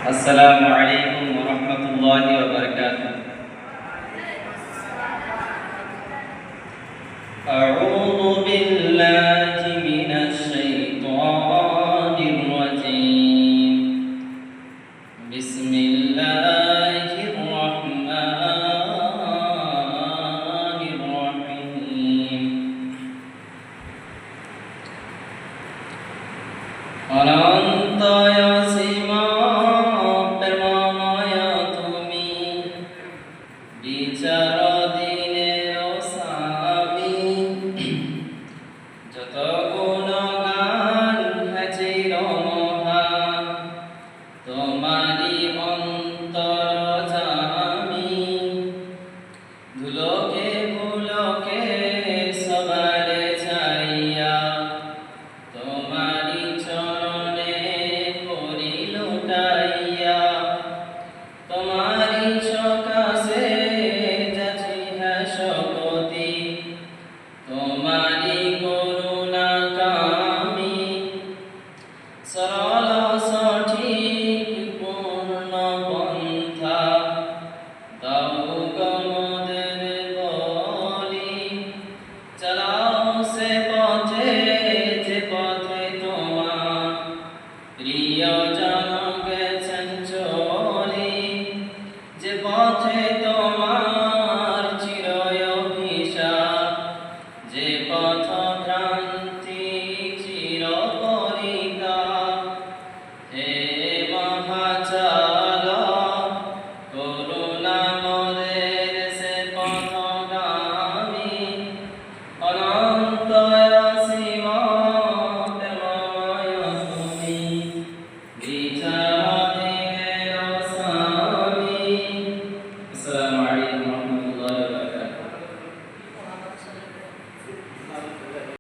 আসসালামু আলাইকুম ওয়া রাহমাতুল্লাহি ওয়া বারাকাতুহু। আউযু বিল্লাহি মিনাশ শাইতানির রাজীম। বিসমিল্লাহির রাহমানির রাহিম। অনন্ত যত গুণগান হাজির মহান, তোমারি অন্তর জামি। ধুলোকে ভুলোকে সবারে ছাইয়া, তোমারি চরণে করি লুটাইয়া। তোমারি সকাশে যাচি হাসপতি, তোমারি করুণা কামি।